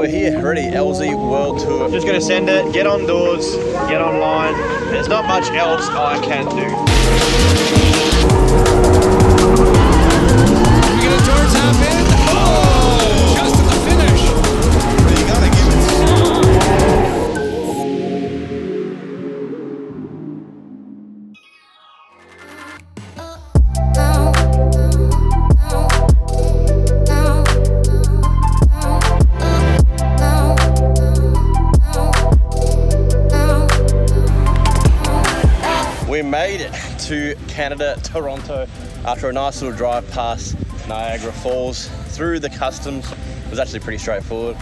We're here, ready, LZ World Tour. Just gonna send it, get on doors, get online. There's not much else I can do. We get a door tap in. Oh! Just at the finish. You gotta give it. We made it to Canada, Toronto, after a nice little drive past Niagara Falls through the customs. It was actually pretty straightforward.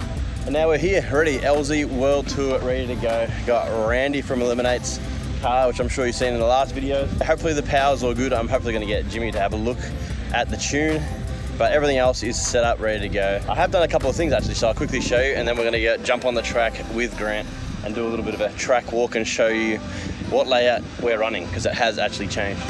And now we're here, ready, LZ World Tour, ready to go. Got Randy from Eliminate's car, which I'm sure you've seen in the last video. Hopefully the power's all good. I'm hopefully gonna get Jimmy to have a look at the tune, but everything else is set up, ready to go. I have done a couple of things actually, so I'll quickly show you, and then we're gonna jump on the track with Grant and do a little bit of a track walk and show you what layout we're running, because it has actually changed.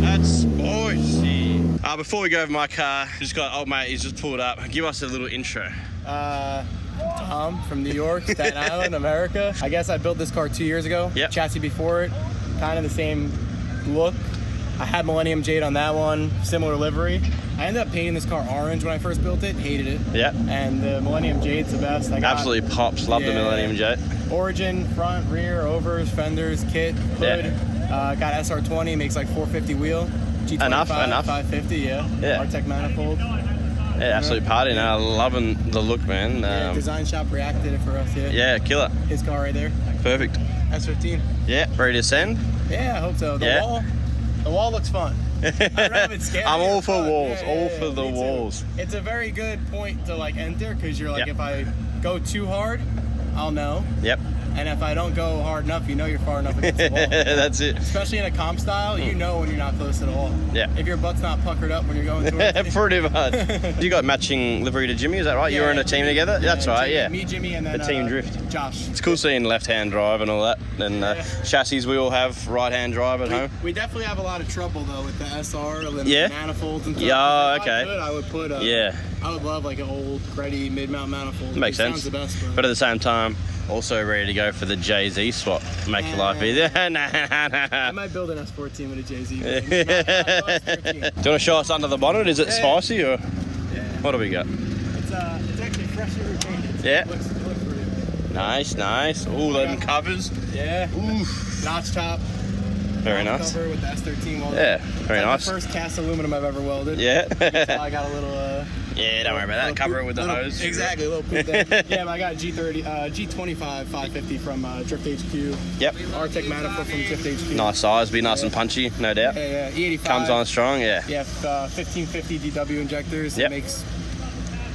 That's spicy. Before we go over my car, just got old mate, he's just pulled up. Give us a little intro. Tom from New York, Staten Island, America. I guess I built this car 2 years ago. Yep. Chassis before it, kind of the same look. I had Millennium Jade on that one, similar livery. I ended up painting this car orange when I first built it, hated it. Yeah. And the Millennium Jade's the best. I got, absolutely pops, love the Millennium Jade. Origin, front, rear, overs, fenders, kit, hood. Got SR20, makes like 450 wheel. G25, Enough. 550, yeah. R-Tech manifold. Yeah, absolute party now. Loving the look, man. Yeah, design shop reacted it for us, yeah. Yeah, killer. His car right there. Perfect. S15. Yeah, ready to send? Yeah, I hope so. The wall looks fun. I don't know if it's scary. I'm all for walls, Yeah, all for the me too. walls. It's a very good point to like enter, because you're like, if I go too hard, I'll know. Yep. And if I don't go hard enough, you know you're far enough against the wall. That's it. Especially in a comp style, you know when you're not close to the wall. Yeah. If your butt's not puckered up when you're going towards it. Pretty much. You got matching livery to Jimmy, is that right? You were in a team together? That's right, yeah. Me, Jimmy, and then the team drift. Josh. It's cool seeing left-hand drive and all that. And chassis, we all have right-hand drive at home. We definitely have a lot of trouble though with the SR, the manifolds and stuff. Yeah, okay. I would put I would love like an old Reet mid-mount manifold. Makes sense. Sounds the best, but at the same time, also ready to go for the Jay-Z swap. Make your life easier. I might build an S14 with a Jay-Z. Do you want to show us under the bonnet? Is it spicy or? Yeah. What do we got? It's actually freshly repainted. Yeah. It looks really Nice. Ooh, them covers. Yeah. Oof. Notch top. Very nice. Cover with the S13 welded. Yeah, very nice. The first cast aluminum I've ever welded. Yeah. So I got a little. Yeah, don't worry about that. Cover it with the hose. Exactly, a little poop there. Yeah, but I got G25 550 from Drift HQ. Yep. R-Tech manifold from Drift HQ. Nice size, be nice and punchy, no doubt. Yeah, E85. Comes on strong, yeah. Yeah, 1550 DW injectors. Yep.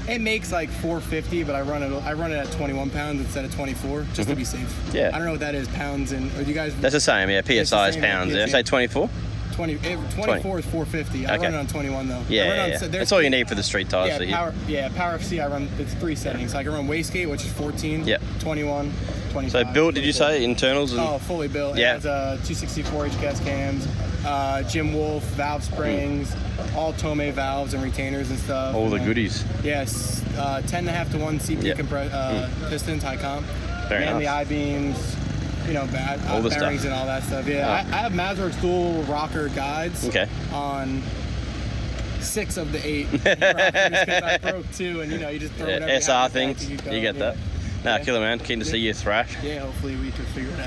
It makes like 450, but I run it at 21 pounds instead of 24, just to be safe. Yeah. I don't know what that is, pounds and. Or you guys? That's the same, yeah. PSI is pounds. Yeah. Say 24. 24 is 450. I run it on 21 though. Yeah. That's all you need for the street tires. Power FC. I run. It's 3 settings. So I can run wastegate, which is 14. Yep. 21. 25. So built, did you say internals? And... fully built. Yeah. It has 264 HKS cams, Jim Wolf valve springs, all Tomei valves and retainers and stuff. All the goodies. Yes, 10.5 to 1 CP pistons, high comp. Very nice. And the I-beams, all the bearings stuff. and all that stuff. Yeah, I have Mazworks dual rocker guides. Okay. On 6 of the 8 rockers, because I broke 2, and you just throw whatever SR things. You get that. Nah, killer man. Keen to see you thrash. Yeah, hopefully we can figure it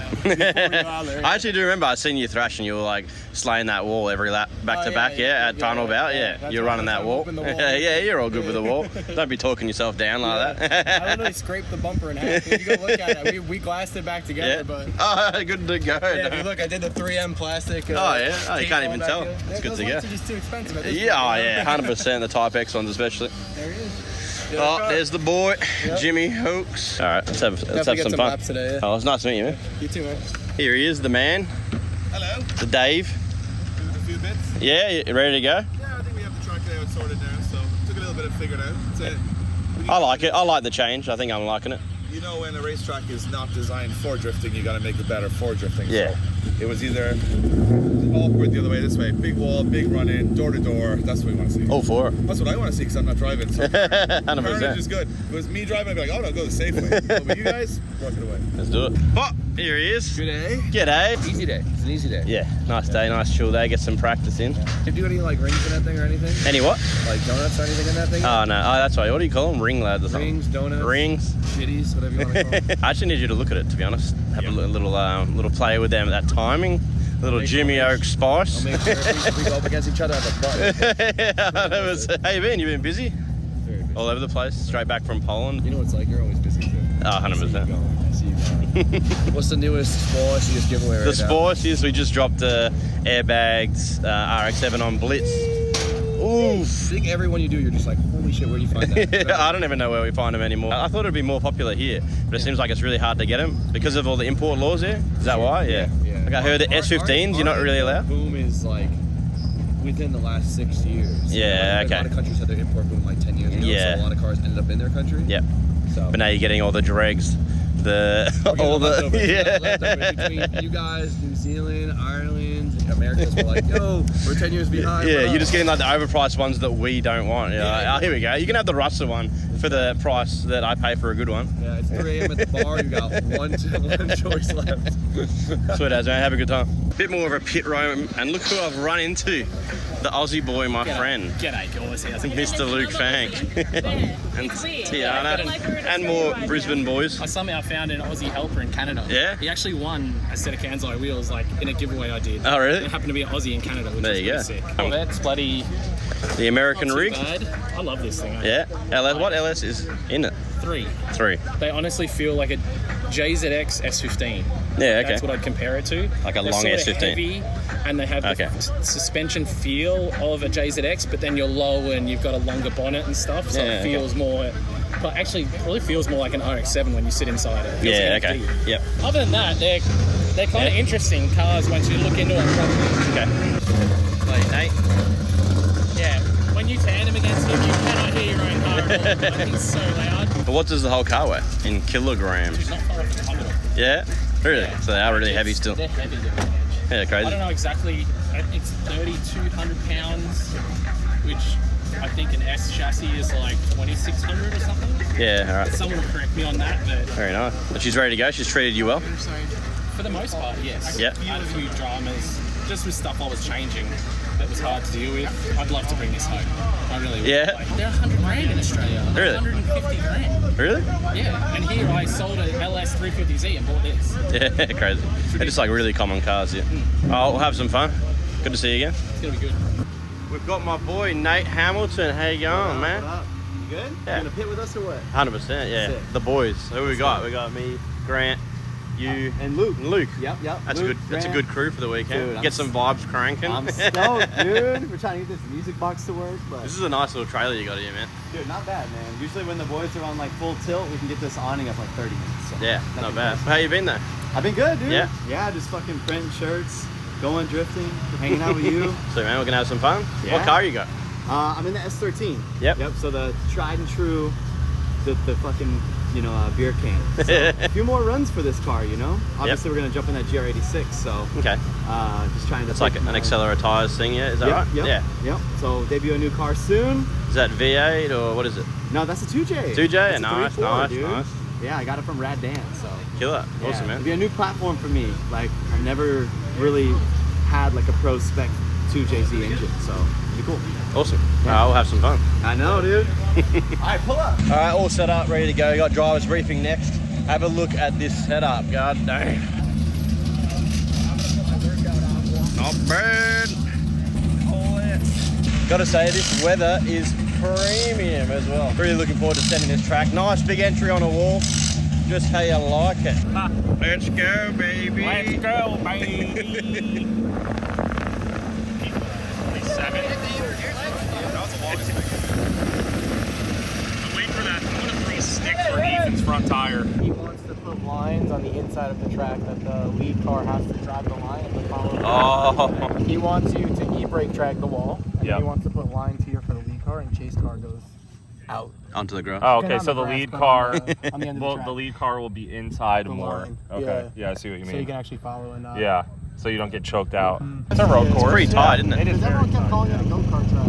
out. I actually do remember I seen you thrash and you were like slaying that wall every lap back to back, at Tunnel Bout. Yeah, you're running that wall. Yeah, you're all good with the wall. Don't be talking yourself down like that. I literally scraped the bumper in half. You go look at it. We glassed it back together, but. Oh, good to go. Yeah, if you look, I did the 3M plastic. You can't even tell. It's good to go. Those are just too expensive. 100%. The Type-X ones especially. There he is. Oh, there's the boy, Jimmy Hooks. All right, let's have some fun. Laps today, Oh, it's nice to meet you, man. You too, man. Here he is, the man. Hello. The Dave. Doing a few bits. Yeah, you ready to go? Yeah, I think we have the track layout sorted now, so took a little bit of figured out. I like it. I like the change. I think I'm liking it. you know when a racetrack is not designed for drifting, you got to make it better for drifting. Yeah. So it was either awkward the other way, this way, big wall, big run in, door to door. That's what we want to see. All for it. That's what I want to see because I'm not driving. So carnage 100%. is good. If it was me driving, I'd be like, oh no, go the safe way. But you guys, work it away. Let's do it. Oh, here he is. Good day. G'day. Easy day. It's an easy day. Yeah, nice day, nice chill day. Get some practice in. Did you do any like rings in that thing or anything? Any what? Like donuts or anything in that thing? Oh no, oh that's right. What do you call them? Ring lads or something? Rings, donuts, Rings. shitties, whatever you want to call them. I actually need you to look at it, to be honest. Have a little play with them at that timing. Little Jimmy Oak spice. I'll make sure if we go up against each other, I have a button. Yeah, how you been? You been busy? Very busy. All over the place. Straight back from Poland. You know what it's like? You're always busy too. Oh, 100%. I see you going. What's the newest sports giveaway right The now? sports is we just dropped airbags RX-7 on Blitz. Oof. I think every one you do, you're just like, holy shit, where do you find that? I don't even know where we find them anymore. I thought it'd be more popular here, but it seems like it's really hard to get them because of all the import laws here. Is that why? Yeah. Like I heard the S15s, you're not really allowed. Boom is like within the last 6 years. Yeah, Like, okay. A lot of countries had their import boom like 10 years ago, Yeah. so a lot of cars ended up in their country. Yep. So. But now you're getting all the dregs, all the between you guys, New Zealand, Ireland, Americans were like, yo, we're 10 years behind. Yeah, bro. you're just getting like the overpriced ones that we don't want. You're like, oh, here we go. You can have the Russell one for the price that I pay for a good one. Yeah, it's 3 a.m. at the bar. You got one choice left. Sweet as, man. Have a good time. Bit more of a pit roam, and look who I've run into. The Aussie boy, my friend. G'day, guys. How's it going? Mr. Luke Fank. And Tiana. And more Brisbane boys. I somehow found an Aussie helper in Canada. Yeah? He actually won a set of Kansai wheels like in a giveaway I did. Oh, really? It happened to be an Aussie in Canada, which There was you pretty go. sick. Oh, that's bloody The American not too rig. bad. I love this thing. Yeah. LS, what LS is in it? 3. 3. They honestly feel like a JZX S15. Yeah, okay. That's what I'd compare it to. Like a They're long sort of S15. heavy, and they have Okay. the suspension feel of a JZX, but then you're low and you've got a longer bonnet and stuff, so Yeah, it feels more. But actually, it really feels more like an RX-7 when you sit inside it. It feels Yeah, like okay. empty. Yep. Other than that, they're kind of interesting cars once you look into it properly. Okay. Like Nate. Yeah, when you tandem against him, you cannot hear your own car at all. Like, he's so loud. But what does the whole car weigh in kilograms? It's not far off the 100. Yeah? Really? Yeah. So they are really heavy still. They're heavy. They're Yeah, I crazy. don't know exactly. It's 3,200 pounds, which I think an S chassis is like 2,600 or something. Yeah, all right. Someone will correct me on that, but Very nice. But she's ready to go. She's treated you well. for the most part, yes. Yep. I had a few dramas, just with stuff I was changing that was hard to deal with. I'd love to bring this home. I really would. Yeah. Like, they're 100 grand in Australia. Like Really? 150 grand. Really? Yeah. And here I sold a LS 350Z and bought this. Yeah, crazy. They're just like really common cars, yeah. Oh, we'll have some fun. Good to see you again. It's gonna be good. We've got my boy Nate Hamilton. How you going, man? What up? You good? Yeah. You gonna pit with us or what? 100%, yeah. Sick. The boys. Who we got? We got me, Grant, you, And Luke. and Luke. Yep. That's Luke, a good. That's a Grant. good crew for the weekend. Dude, I'm Get some vibes cranking. I'm stoked, dude. We're trying to get this music box to work, but This is a nice little trailer you got here, man. dude, not bad, man. Usually when the boys are on like full tilt, we can get this awning up like 30 minutes. So Yeah, nothing not bad. crazy. How you been though? I've been good, dude. Yeah? Yeah, just fucking printing shirts, going drifting, hanging out with you. So man, we're gonna have some fun. Yeah. What car you got? I'm in the S13. Yep. Yep. So the tried and true, the fucking beer can. So a few more runs for this car, you know. Obviously, we're gonna jump in that GR86. So Okay. just trying to. It's like an Accelera tires thing, yeah? Is that Yep, right? yep, Yeah. Yep. So debut a new car soon. Is that V8 or what is it? No, that's a 2J. 2J? That's a Nice, 3.4, nice, dude. nice. Yeah, I got it from Rad Dan. So Killer. yeah, Awesome, it'll man. be a new platform for me. Like I've never really had like a pro spec 2JZ engine, so it'll be cool. Awesome. We'll have some fun. I know, dude. All right, pull up. All right, all set up, ready to go. Got drivers briefing next. Have a look at this setup. God dang. Not bad. Gotta say, this weather is premium as well. Really looking forward to sending this track. Nice big entry on a wall. Just how you like it. Let's go, baby. Let's go, baby. Wait for that. I'm gonna throw a stick for Ethan's front tire. He wants to put lines on the inside of the track that the lead car has to drive the line and the follow. Oh. He wants you to e-brake drag the wall, and Yep. he wants to put lines here for the lead car, and chase car goes out. onto the grass. Oh, Kinda okay. on So the the grass, lead but car, on the end of the well, track. the lead car will be inside The more. line. Okay. Yeah, I see what you So mean. you can actually follow and not. Yeah. So you don't get choked out. It's a road Yeah, it's course. pretty tight, isn't it? It is Because very everyone kept tight, calling yeah. it a go-kart track.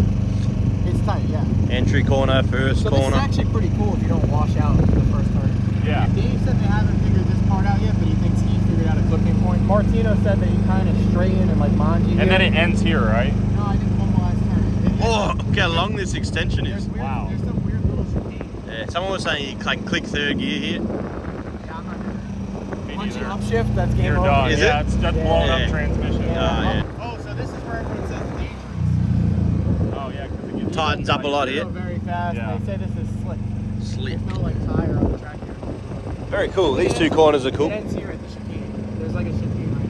It's tight, yeah. Entry corner, first So this corner. is actually pretty cool if you don't wash out the first turn. Yeah. Dave said they haven't figured this part out yet, but he thinks he figured out a clipping point. Martino said that he kind of straightened and like manji. And then it ends here, right? No, I did one last turn. Oh, look how long this extension is. Wow. There's some weird little chicane. Yeah, someone was saying you click third gear here. Yeah, I'm not doing Me it. Once you neither. upshift, that's game You're over. done. Is Yeah, it? it's just blown Yeah. up transmission. Yeah. Oh, so this is where everyone says dangerous. Oh, yeah, because it gets Tightens up a lot They here. go very fast. Yeah. And they say this is slick. Slick. There's no like tire on the track here. Very cool. These two corners are cool. It ends here at the chicane. There's like a chicane right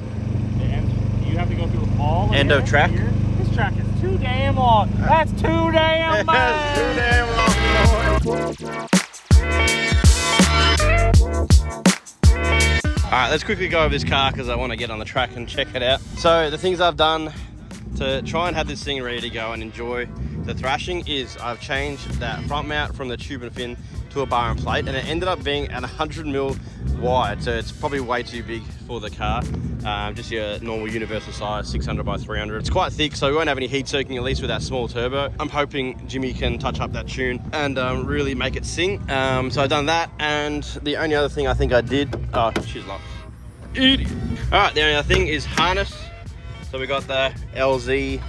there. It ends, you have to go through all of End it of track. here? This track is too damn long. That's too damn long. That's too damn long. Alright, let's quickly go over this car because I want to get on the track and check it out. So the things I've done to try and have this thing ready to go and enjoy the thrashing is I've changed that front mount from the tube and fin to a bar and plate, and it ended up being an 100mm wide, so it's probably way too big for the car. Just your normal universal size, 600 by 300. It's quite thick, so we won't have any heat soaking, at least with that small turbo. I'm hoping Jimmy can touch up that tune and really make it sing. So I've done that, and the only other thing I think I did, oh, she's locked. Idiot. All right, the only other thing is harness. So we got the LZ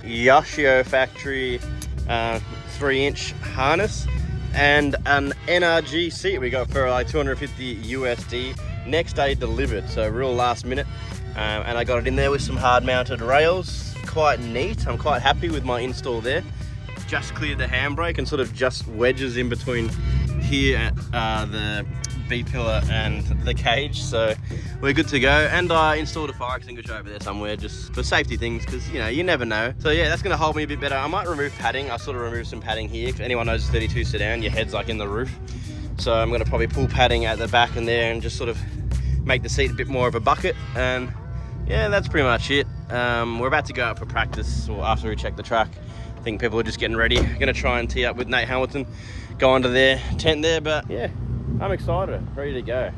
Yoshio factory 3-inch harness and an NRG seat we got for like 250 USD. Next day delivered, so real last minute. And I got it in there with some hard mounted rails. Quite neat. I'm quite happy with my install there. Just cleared the handbrake and sort of just wedges in between here at the B pillar and the cage, so we're good to go. And I installed a fire extinguisher over there somewhere just for safety things, because you know, you never know. So yeah, that's going to hold me a bit better. I might remove padding. I sort of removed some padding here. If anyone knows a 32 sedan, your head's like in the roof, so I'm going to probably pull padding at the back and there and just sort of make the seat a bit more of a bucket. And yeah, that's pretty much it. We're about to go out for practice, or after we check the track. I think people are just getting ready. I'm going to try and tee up with Nate Hamilton, go under their tent there, but yeah, I'm excited, ready to go.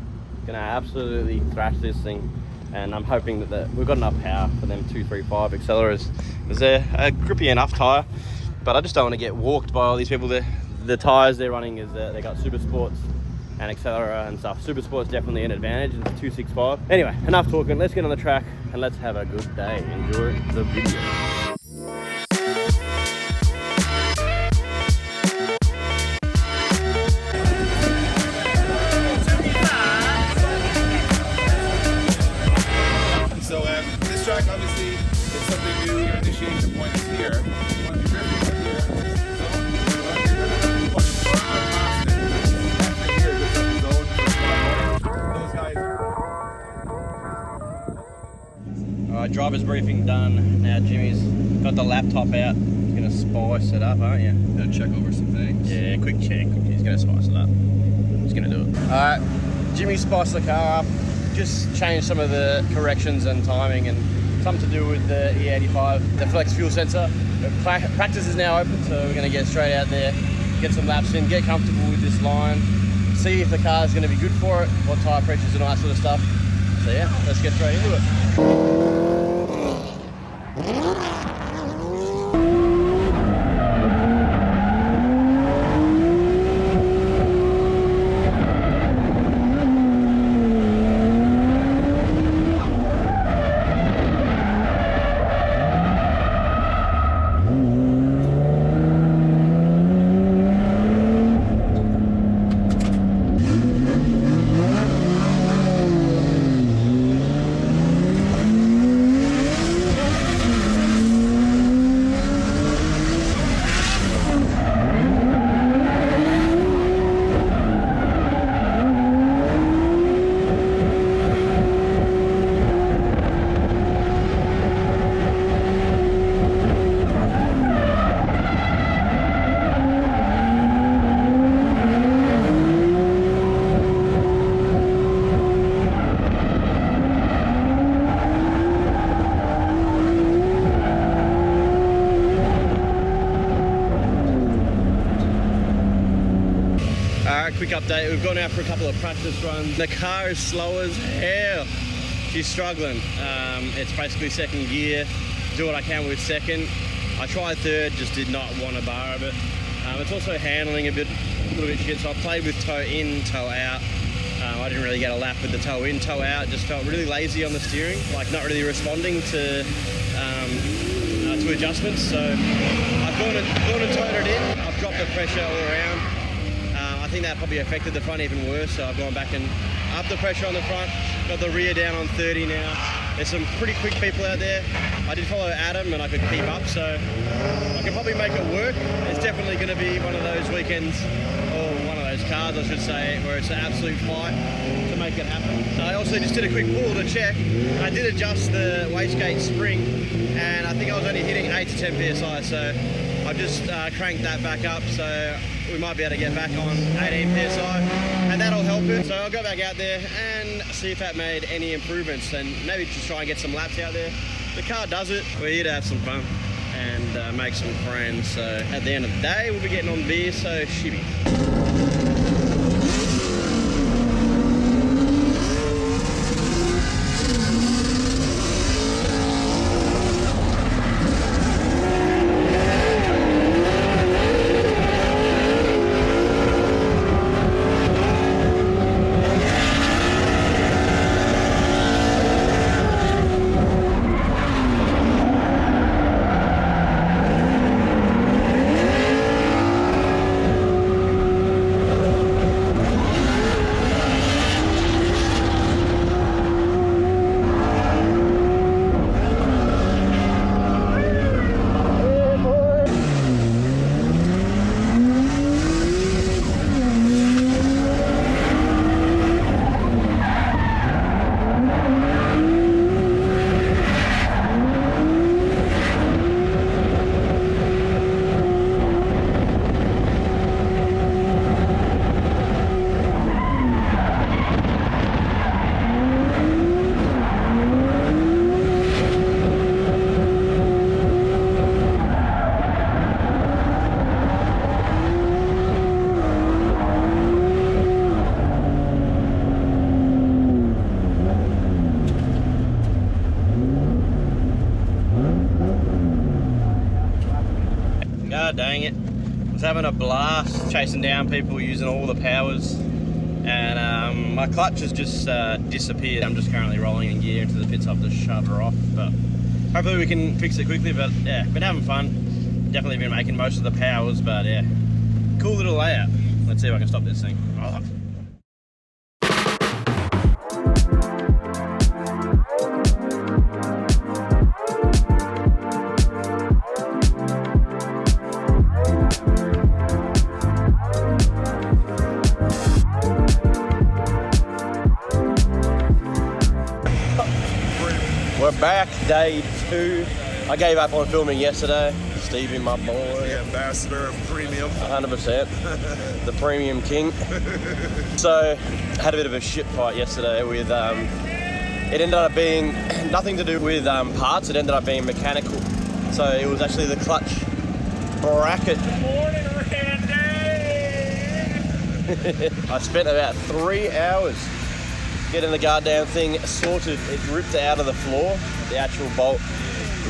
Gonna absolutely thrash this thing, and I'm hoping that we've got enough power for them 235 accelerators, because they're a grippy enough tyre, but I just don't want to get walked by all these people. The tyres they're running is they got Super Sports and Accelera and stuff. Super Sport's definitely an advantage, it's 265. Anyway, enough talking, let's get on the track and let's have a good day. Enjoy the video. This track, obviously, it's something new. Your initiation point is here. You want to be careful right here. So, you want to burn our past it. After here, just up the zone. Those guys. All right, driver's briefing done. Now Jimmy's got the laptop out. He's gonna spice it up, aren't you? Gonna check over some things. Yeah, quick check. He's gonna spice it up. He's gonna do it. All right, Jimmy spiced the car up. Just changed some of the corrections and timing, and something to do with the E85, the flex fuel sensor. Practice is now open, so we're gonna get straight out there, get some laps in, get comfortable with this line, see if the car is gonna be good for it, what tire pressures and all that sort of stuff. So yeah, let's get straight into it. update. We've gone out for a couple of practice runs. The car is slow as hell. She's struggling. It's basically second gear. Do what I can with second. I tried third, just did not want a bar of it. It's also handling a little bit shit, so I played with toe in, toe out. I didn't really get a lap with the toe in, toe out. Just felt really lazy on the steering, like not really responding to adjustments. So I've gone and towed it in. I've dropped the pressure all around. I think that probably affected the front even worse, so I've gone back and upped the pressure on the front. Got the rear down on 30 now. There's some pretty quick people out there. I did follow Adam and I could keep up, so I can probably make it work. It's definitely going to be one of those weekends, or one of those cars I should say, where it's an absolute fight to make it happen. I also just did a quick pull to check. I did adjust the wastegate spring, and I think I was only hitting 8 to 10 psi, so I just cranked that back up, so we might be able to get back on 18 psi, and that'll help it. So I'll go back out there and see if that made any improvements, and maybe just try and get some laps out there. The car does it. We're here to have some fun and make some friends. So at the end of the day, we'll be getting on beer, so shibby. God dang it. I was having a blast chasing down people using all the powers, and my clutch has just disappeared. I'm just currently rolling in gear into the pit stop to shut her off, but hopefully we can fix it quickly. But yeah, been having fun. Definitely been making most of the powers, but yeah, cool little layout. Let's see if I can stop this thing. Oh. We're back, day 2. I gave up on filming yesterday. Stevie, my boy. The ambassador of premium. 100%. The premium king. So, had a bit of a shit fight yesterday with, it ended up being nothing to do with parts, it ended up being mechanical. So it was actually the clutch bracket. Good morning, Randy! I spent about 3 hours getting the goddamn thing sorted. It ripped out of the floor, the actual bolt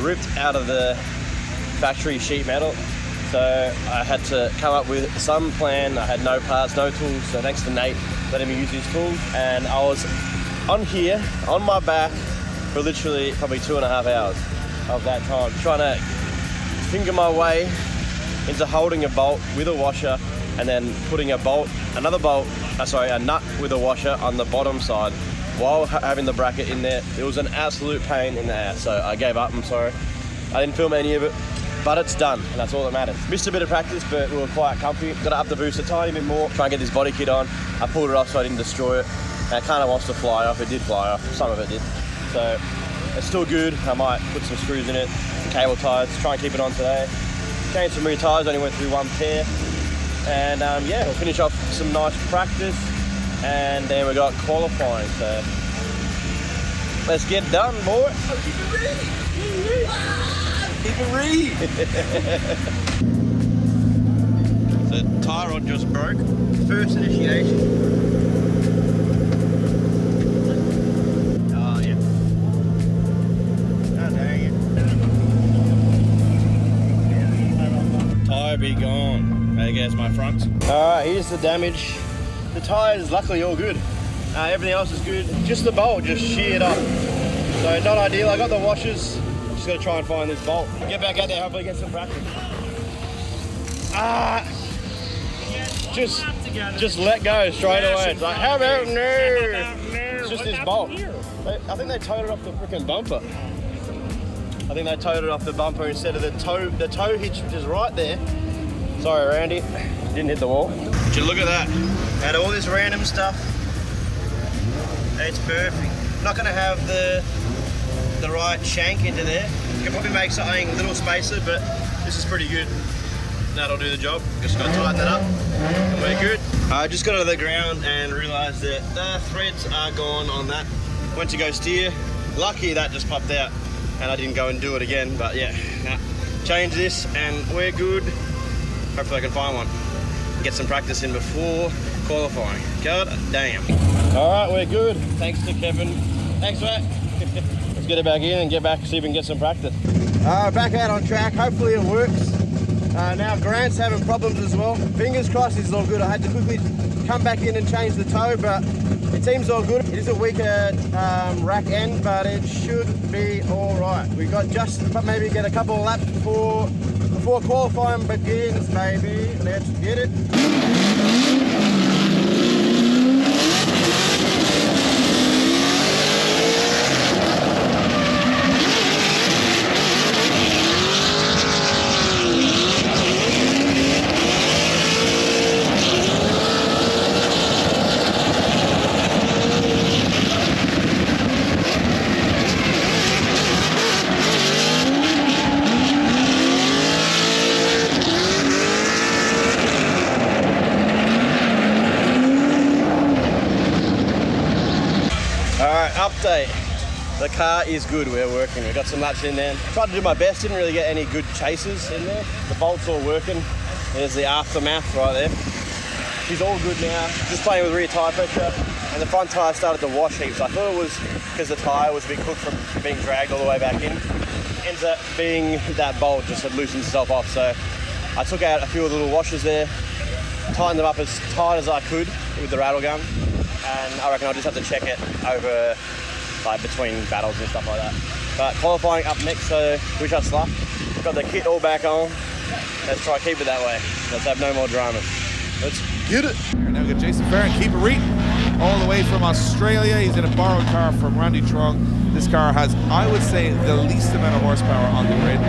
ripped out of the factory sheet metal. So I had to come up with some plan. I had no parts, no tools, so thanks to Nate letting me use his tools. And I was on here, on my back, for literally probably 2.5 hours of that time, trying to finger my way into holding a bolt with a washer and then putting a nut with a washer on the bottom side while having the bracket in there. It was an absolute pain in the ass, so I gave up. I'm sorry. I didn't film any of it, but it's done, and that's all that matters. Missed a bit of practice, but we were quite comfy. Got to up the boost a tiny bit more, try and get this body kit on. I pulled it off so I didn't destroy it, and it kind of wants to fly off. It did fly off, some of it did. So it's still good. I might put some screws in it, some cable ties, try and keep it on today. Changed some rear tires, only went through one pair. And yeah, we'll finish off some nice practice, and then we got qualifying, so let's get done, boy. Keep it read. So tie rod just broke. First initiation. Oh yeah. Oh dang it. Tyre be gone. There goes my front. Alright, here's the damage. The tyre is luckily all good. Everything else is good. Just the bolt just sheared up. So not ideal. I got the washers. Just gotta try and find this bolt. Get back out there, hopefully get some practice. Just let go straight away. It's like, how about no? It's just this bolt. I think they towed it off the freaking bumper. I think they towed it off the bumper instead of the toe. The toe hitch is right there. Sorry, Randy. Didn't hit the wall. But you look at that. Out of all this random stuff, it's perfect. Not gonna have the right shank into there. You can probably make something a little spacer, but this is pretty good. That'll do the job. Just gotta tighten that up and we're good. I just got out of the ground and realized that the threads are gone on that. Went to go steer. Lucky that just popped out and I didn't go and do it again, but yeah. Nah. Change this and we're good. Hopefully I can find one. Get some practice in before qualifying. God damn. All right, we're good. Thanks to Kevin. Thanks, mate. Let's get it back in and get back, see if we can get some practice. Back out on track. Hopefully it works. Now Grant's having problems as well. Fingers crossed it's all good. I had to quickly come back in and change the toe, but it seems all good. It is a weaker rack end, but it should be all right. We got just maybe get a couple of laps before qualifying begins, baby. Let's get it. Update. The car is good, we're working. We've got some laps in there. Tried to do my best, didn't really get any good chases in there. The bolt's all working. There's the aftermath right there. She's all good now. Just playing with rear tyre pressure. And the front tyre started to wash heaps. I thought it was because the tyre was a bit cooked from being dragged all the way back in. Ends up being that bolt just had loosened itself off. So I took out a few of the little washers there, tightened them up as tight as I could with the rattle gun. And I reckon I'll just have to check it over like between battles and stuff like that. But qualifying up next, so wish us luck. Got the kit all back on. Let's try to keep it that way. Let's have no more dramas. Let's get it. Now we got Jason Farron, keeper Reet, all the way from Australia. He's in a borrowed car from Randy Trung. This car has, I would say, the least amount of horsepower on the grid.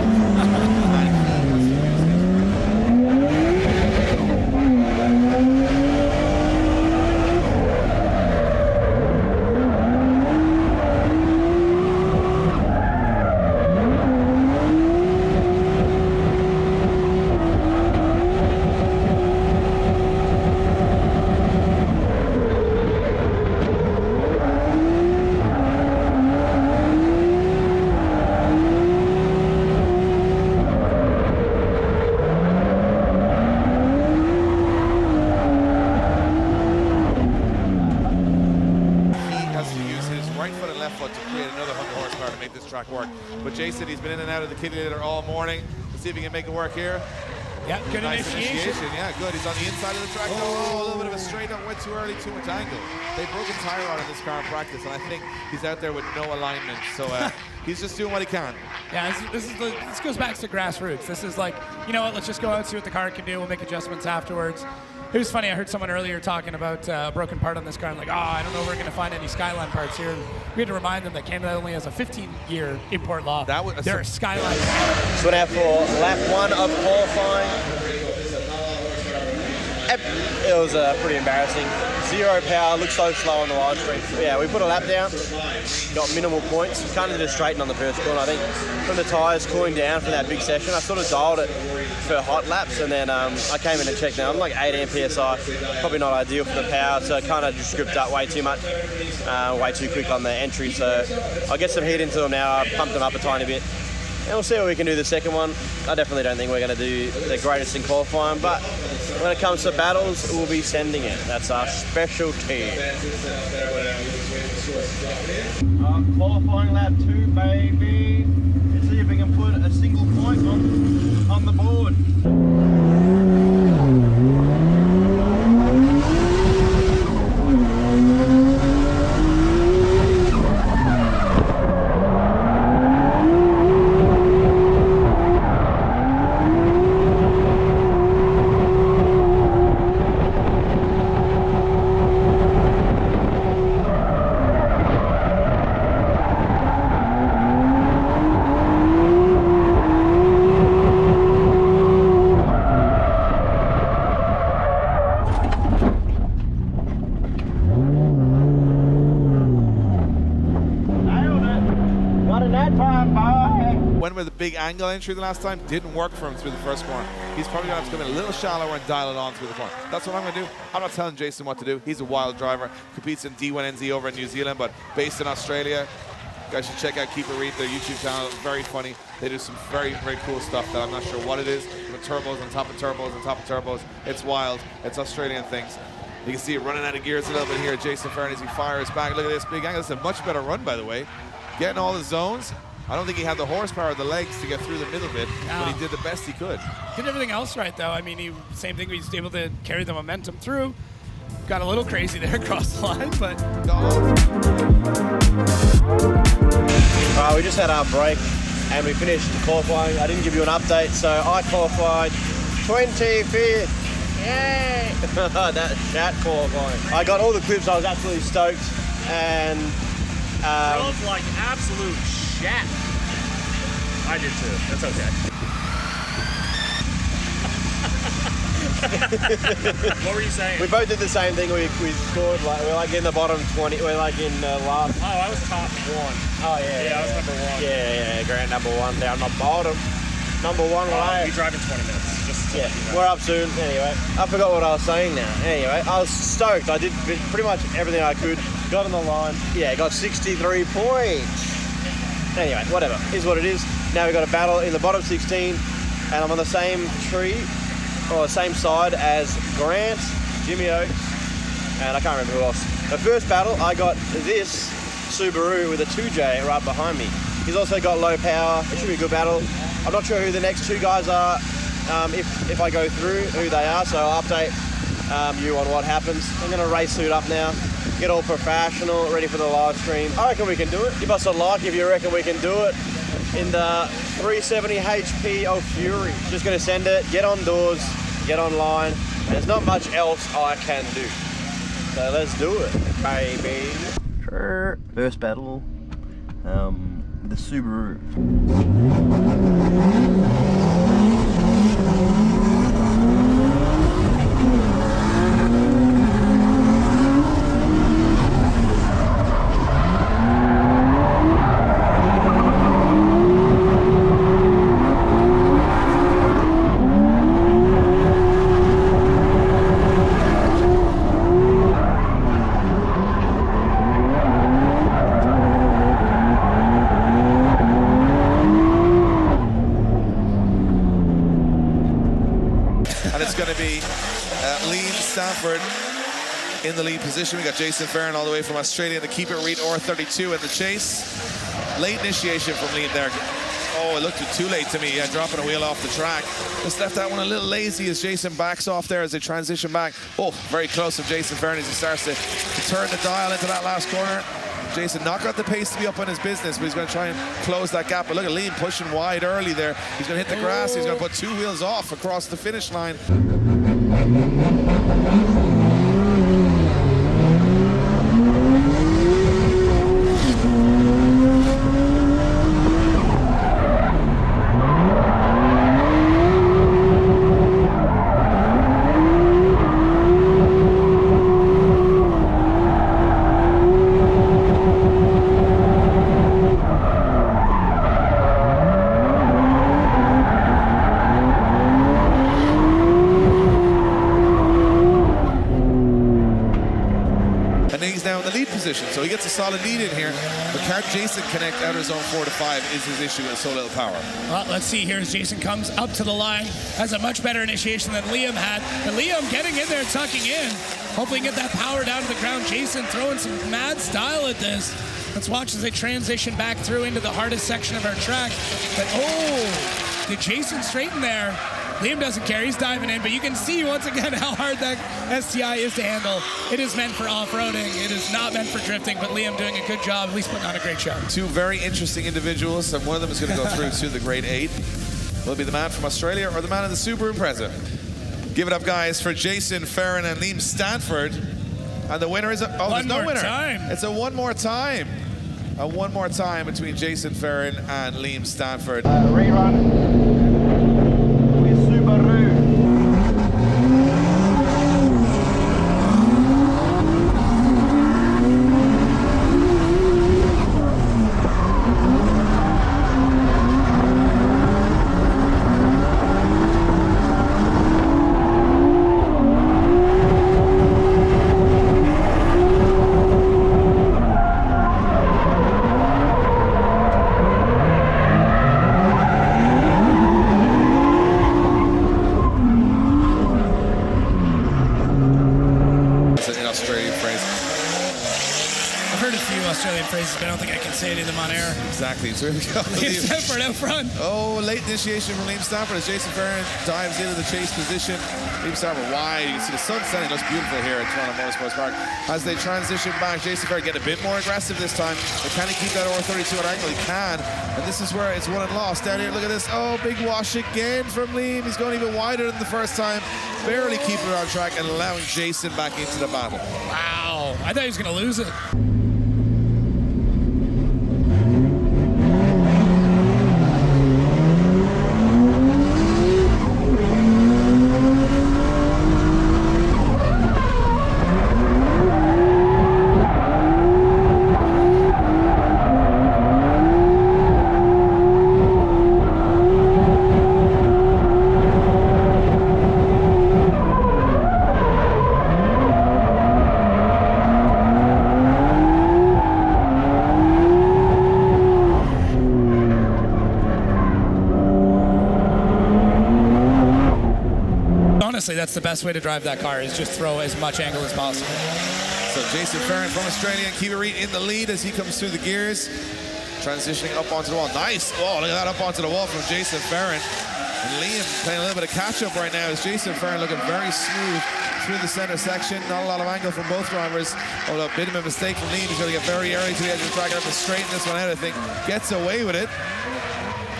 Work. But Jason, he's been in and out of the kitty litter all morning. Let's see if he can make it work here. Yeah, good nice initiation. Yeah, good. He's on the inside of the track. Oh, a little bit of a straight up, went too early, too much angle. They broke a tire rod in this car in practice, and I think he's out there with no alignment. So he's just doing what he can. Yeah, this goes back to grassroots. This is like, you know what, let's just go out and see what the car can do. We'll make adjustments afterwards. It was funny, I heard someone earlier talking about a broken part on this car. I'm like, I don't know if we're going to find any Skyline parts here. We had to remind them that Canada only has a 15-year import law. There are Skyline. Just went out for lap 1 of qualifying. It was pretty embarrassing. 0 power, looked so slow on the live stream. But yeah, we put a lap down, got minimal points. Kind of did a straighten on the first corner. I think from the tyres cooling down from that big session, I sort of dialed it for hot laps, and then I came in and checked now. I'm like 8 amp PSI, probably not ideal for the power, so kind of just gripped up way too much, way too quick on the entry. So I'll get some heat into them now. I pumped them up a tiny bit. And we'll see what we can do the second one. I definitely don't think we're going to do the greatest in qualifying, but when it comes to battles, we'll be sending it. That's our specialty. Qualifying lap 2, baby. Let's see if we can put a single point on the board. Went with a big angle entry the last time, didn't work for him through the first corner. He's probably going to have to come in a little shallower and dial it on through the corner. That's what I'm going to do. I'm not telling Jason what to do. He's a wild driver, competes in D1NZ over in New Zealand, but based in Australia. You guys should check out Keep It Reet, their YouTube channel. Very funny. They do some very, very cool stuff that I'm not sure what it is. With turbos on top of turbos on top of turbos. It's wild. It's Australian things. You can see it running out of gears a little bit here. Jason Ferrin as he fires back. Look at this big angle. This is a much better run, by the way. Getting all the zones. I don't think he had the horsepower or the legs to get through the middle bit, but he did the best he could. Did everything else right, though. I mean, same thing. He was able to carry the momentum through. Got a little crazy there across the line, but... We just had our break and we finished qualifying. I didn't give you an update, so I qualified 25th. Yay! That chat qualifying. I got all the clips. I was absolutely stoked, and Drove like absolute shit. I did too. That's okay. What were you saying? we both did the same thing. We scored like we're like in the bottom 20. We're like in last. Oh, I was top 1. Oh yeah. Yeah, I was number 1. Yeah, grand number 1 down the bottom. Number 1 I'll lane. be driving 20 minutes. Just to let you know. We're up soon. Anyway, I forgot what I was saying now. Anyway, I was stoked. I did pretty much everything I could. Got on the line. Yeah, got 63 points. Anyway, whatever. Is what it is. Now we got a battle in the bottom 16, and I'm on the same tree, or the same side as Grant, Jimmy Oates, and I can't remember who else. The first battle, I got this Subaru with a 2J right behind me. He's also got low power. It should be a good battle. I'm not sure who the next 2 guys are, if I go through who they are, so I'll update you on what happens. I'm gonna race suit up now, get all professional, ready for the live stream. I reckon we can do it. Give us a like if you reckon we can do it in the 370 HP of Fury. Just gonna send it, get on doors, get online. There's not much else I can do. So let's do it, baby. First battle, the Subaru. In the lead position, we got Jason Ferrin all the way from Australia to Keep It Reet R32 in the chase. Late initiation from lead there. Oh, it looked too late to me. Yeah, dropping a wheel off the track. Just left that one a little lazy as Jason backs off there as they transition back. Oh, very close of Jason Ferrin as he starts to turn the dial into that last corner. Jason not got the pace to be up on his business, but he's going to try and close that gap. But look at Liam pushing wide early there. He's going to hit the grass. He's going to put 2 wheels off across the finish line. position, so he gets a solid lead in here. But can't Jason connect out of zone 4 to 5 is his issue with so little power. Well, let's see here as Jason comes up to the line. Has a much better initiation than Liam had. And Liam getting in there and tucking in. Hopefully get that power down to the ground. Jason throwing some mad style at this. Let's watch as they transition back through into the hardest section of our track. But oh, did Jason straighten there? Liam doesn't care, he's diving in, but you can see once again how hard that STI is to handle. It is meant for off-roading, it is not meant for drifting, but Liam doing a good job, at least putting on a great show. Two very interesting individuals, and one of them is going to go through to the grade 8. Will it be the man from Australia or the man in the Subaru Impreza? Give it up, guys, for Jason Farron and Liam Stanford. And the winner is a, oh, there's no winner. Time. It's a one more time. A one more time between Jason Farron and Liam Stanford. Rerun with Subaru. Phrases, but I don't think I can say any of them on air. Exactly. So here we go. Liam Stanford out front. Oh, late initiation from Liam Stanford as Jason Farron dives into the chase position. Liam Stanford wide. You can see the sun setting. Looks beautiful here at Toronto Motorsports Park. As they transition back, Jason Farron getting a bit more aggressive this time. But can he keep that R32 at angle? He can. And this is where it's won and lost. Down here, look at this. Oh, big wash again from Liam. He's going even wider than the first time. Barely keeping it on track and allowing Jason back into the battle. Wow. I thought he was going to lose it. Honestly, that's the best way to drive that car, is just throw as much angle as possible. So Jason Farron from Australia and Reet in the lead as he comes through the gears. Transitioning up onto the wall. Nice. Oh, look at that, up onto the wall from Jason Farron. And Liam playing a little bit of catch-up right now as Jason Farron looking very smooth through the center section. Not a lot of angle from both drivers. Although a bit of a mistake from Liam. He's going to get very early to the edge of the track and have to straighten this one out, I think. Gets away with it.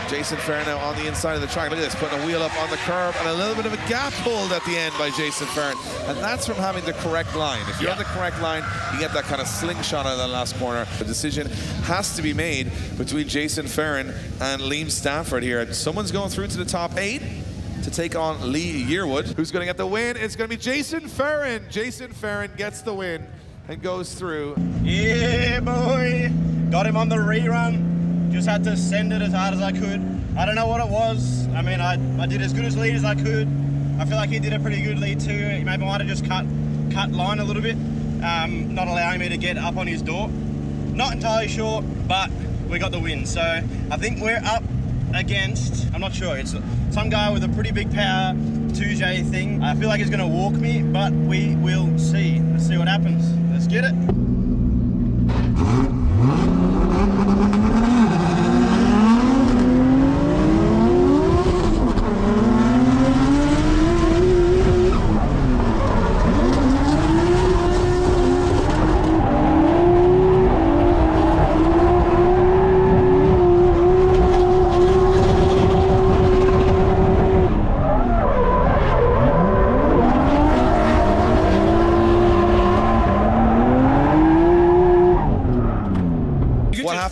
Jason Farron now on the inside of the track. Look at this, putting a wheel up on the curb and a little bit of a gap pulled at the end by Jason Farron. And that's from having the correct line. If you're on the correct line, you get that kind of slingshot out of the last corner. The decision has to be made between Jason Farron and Liam Stanford here. Someone's going through to the top 8 to take on Lee Yearwood. Who's going to get the win? It's going to be Jason Farron. Jason Farron gets the win and goes through. Yeah, boy. Got him on the rerun. Just had to send it as hard as I could. I don't know what it was. I mean, I did as good as lead as I could. I feel like he did a pretty good lead too. He maybe might have just cut line a little bit, not allowing me to get up on his door. Not entirely sure, but we got the win. So I think we're up against, I'm not sure, it's some guy with a pretty big power 2J thing. I feel like he's gonna walk me, but we will see. Let's see what happens. Let's get it.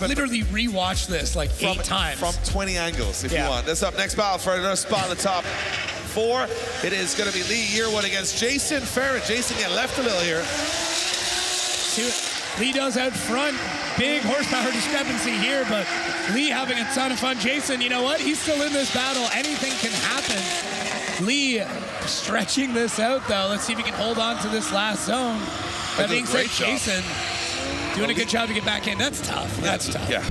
Literally rewatch this like 8 times. From 20 angles, if you want. This up next battle for another spot in the top 4. It is going to be Lee Yearwood against Jason Farron. Jason getting left a little here. See what Lee does out front. Big horsepower discrepancy here, but Lee having a ton of fun. Jason, you know what? He's still in this battle. Anything can happen. Lee stretching this out, though. Let's see if he can hold on to this last zone. That being said, Jason Doing a good job to get back in. That's tough. That's tough. Yeah.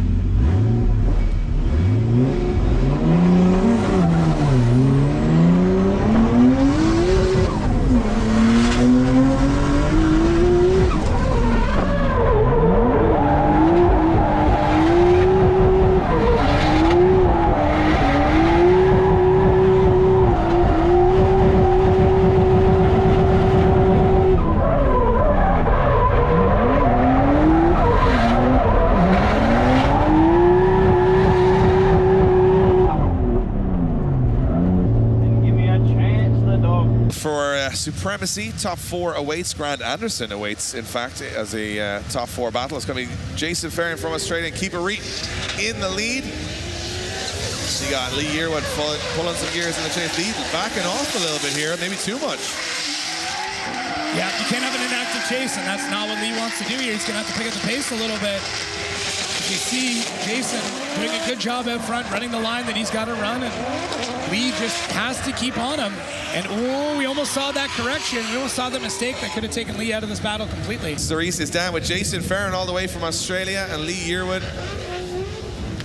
Supremacy, top 4 awaits. Grant Anderson awaits, in fact, as a top 4 battle. It's going to be Jason Ferrin from Australia and Keeper Reet in the lead. So you got Lee Yearwood pulling some gears in the chase. Lee backing off a little bit here, maybe too much. Yeah, you can't have an inactive chase, and that's not what Lee wants to do here. He's going to have to pick up the pace a little bit. You see Jason doing a good job out front, running the line that he's got to run, and Lee just has to keep on him. And oh, we almost saw that correction. We almost saw the mistake that could have taken Lee out of this battle completely. Cerise is down with Jason Ferrin all the way from Australia and Lee Yearwood.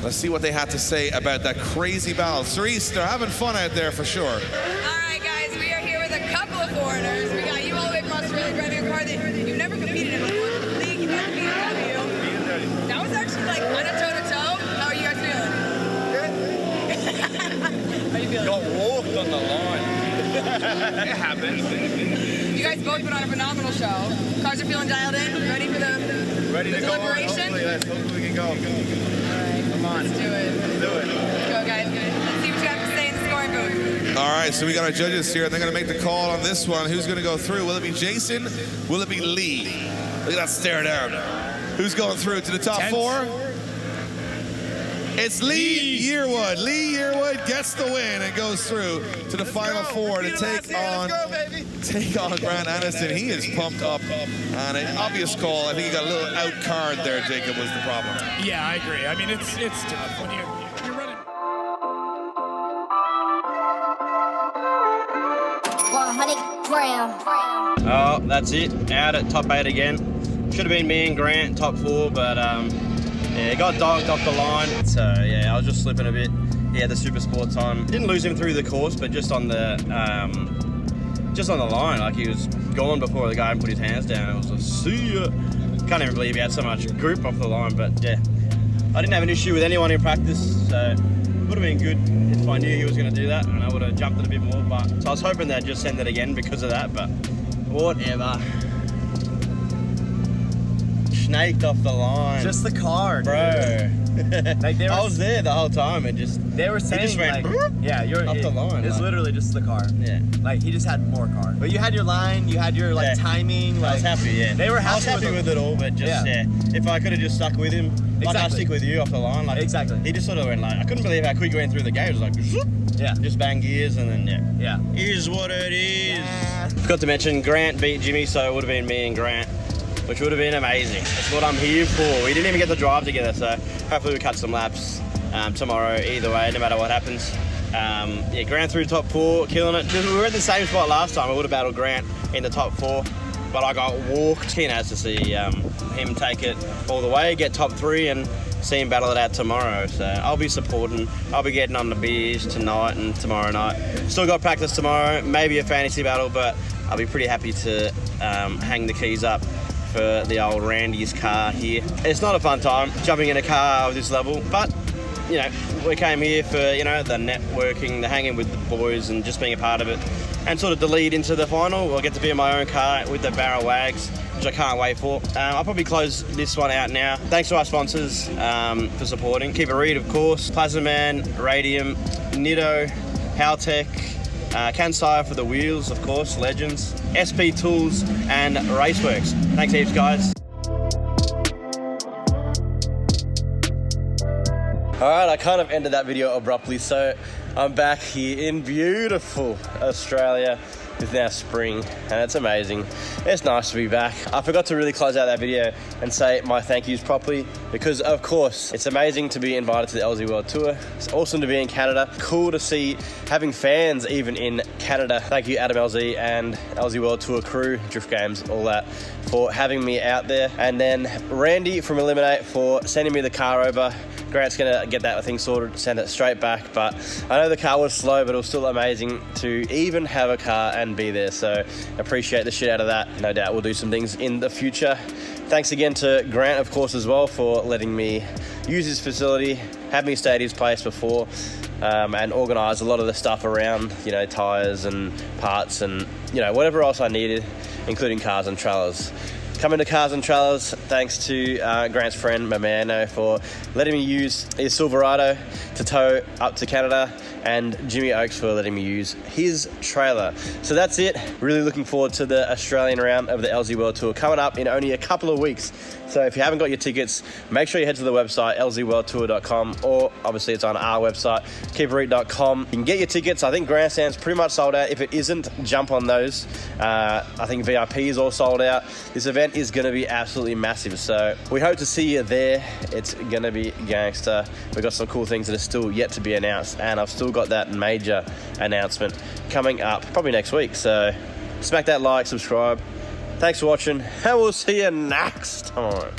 Let's see what they had to say about that crazy battle. Cerise, they're having fun out there for sure. All right, guys, we are here with a couple of foreigners. We got you all the way from Australia driving a car that you've never competed in before. Lee, you got the BMW. That was actually like on a toe-to-toe. How are you guys feeling? Good. How are you feeling? Got walked on the line. It happens. You guys both put on a phenomenal show. Cars are feeling dialed in, ready for the deliberation? Hopefully we can go. All right, come on. Let's do it. Let's do it. Let's go, guys. Let's see what you have to say in the scoring booth. All right, so we got our judges here, and they're going to make the call on this one. Who's going to go through? Will it be Jason? Will it be Lee? Look at that stare down. Who's going through to the top 4? It's Lee Yearwood. Lee Yearwood gets the win and goes through to the final 4 to take on Grant Anderson. He is pumped up, and an obvious call. I think he got a little out card there, Jacob, was the problem. Yeah, I agree. I mean, it's tough when you're running. 100 gram. Oh, that's it. Out at top 8 again. Should have been me and Grant, top 4, but yeah, got dogged off the line. So yeah, I was just slipping a bit. He had the super sport time. Didn't lose him through the course, but just on the line. Like, he was gone before the guy put his hands down. It was a see ya. Can't even believe he had so much grip off the line. But yeah, I didn't have an issue with anyone in practice, so it would have been good if I knew he was going to do that, and I would have jumped it a bit more. But so I was hoping they'd just send it again because of that. But whatever. Snaked off the line. Just the car, bro. Like I was there the whole time and they were saying, just went like, yeah, off the line. It's like, literally just the car. Yeah. Like, he just had more car. But you had your line, you had your like timing. Like, I was happy, yeah. They were happy. I was happy with it all, but just if I could have just stuck with him, like I stick with you off the line, like he just sort of went like, I couldn't believe how quick he went through the gate. It was like, just bang gears and then yeah. Is what it is. Yeah. Forgot to mention Grant beat Jimmy, so it would have been me and Grant, which would have been amazing. That's what I'm here for. We didn't even get the drive together, so hopefully we cut some laps tomorrow either way, no matter what happens. Yeah, Grant through top 4, killing it. We were at the same spot last time. I would have battled Grant in the top 4, but I got walked. Keen as to see him take it all the way, get top 3, and see him battle it out tomorrow. So I'll be supporting. I'll be getting on the beers tonight and tomorrow night. Still got practice tomorrow, maybe a fantasy battle, but I'll be pretty happy to hang the keys up for the old Randy's car here. It's not a fun time jumping in a car of this level, but you know, we came here for, you know, the networking, the hanging with the boys and just being a part of it, and sort of the lead into the final. We'll get to be in my own car with the Barrel Wags, which I can't wait for. I'll probably close this one out now. Thanks to our sponsors for supporting. Keep it Reet, of course, Plasma Man, Radium, Nitto, Haltech, Kansai for the wheels, of course, Legends, SP Tools, and Raceworks. Thanks heaps, guys. All right, I kind of ended that video abruptly, so I'm back here in beautiful Australia It's now spring and it's amazing. It's nice to be back. I forgot to really close out that video and say my thank yous properly because of course it's amazing to be invited to the LZ World Tour. It's awesome to be in Canada. Cool to see having fans even in Canada. Thank you Adam LZ and LZ World Tour crew, Drift Games, all that, for having me out there. And then Randy from Eliminate for sending me the car over. Grant's gonna get that thing sorted, send it straight back, but I know the car was slow, but it was still amazing to even have a car and be there, so appreciate the shit out of that. No doubt we'll do some things in the future. Thanks again to Grant, of course, as well, for letting me use his facility, had me stay at his place before, and organise a lot of the stuff around, you know, tyres and parts and, you know, whatever else I needed, including cars and trailers. Coming to Cars and Trailers, thanks to Grant's friend Mamano for letting me use his Silverado to tow up to Canada, and Jimmy Oakes for letting me use his trailer. So that's it. Really looking forward to the Australian round of the LZ World Tour coming up in only a couple of weeks. So if you haven't got your tickets, make sure you head to the website, lzworldtour.com, or obviously it's on our website, keepreet.com. You can get your tickets. I think Grandstand's pretty much sold out. If it isn't, jump on those. I think VIP is all sold out. This event is going to be absolutely massive. So we hope to see you there. It's going to be gangster. We've got some cool things that are still yet to be announced, and I've still got that major announcement coming up probably next week. So smack that like, subscribe. Thanks for watching, and we'll see you next time.